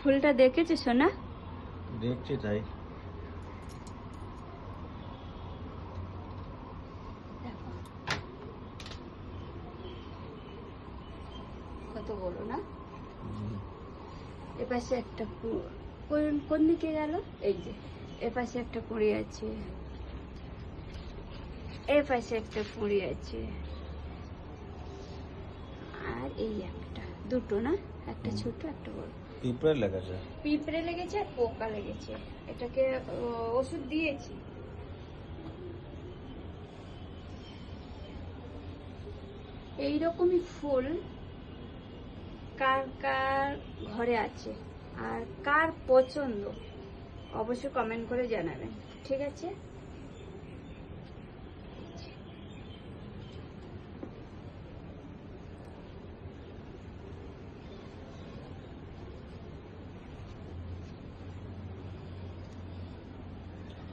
ফুলটা দেখেছো সোনা? দেখছি তাই। দেখো কত বড় না। এপাশে একটা কোন দিকে গেল? এই যে এপাশে একটা কুঁড়ি আছে, এপাশে একটা কুঁড়ি আছে, আর এই একটা, দুটো না, একটা ছোট একটা বড়। পিঁপড়ে লেগেছে। পিঁপড়ে লেগেছে আর পোকা লেগেছে। এটাকে ওষুধ দিয়েছি। এইরকমই ফুল কার কার ঘরে আছে আর কার পছন্দ অবশ্যই কমেন্ট করে জানাবেন, ঠিক আছে?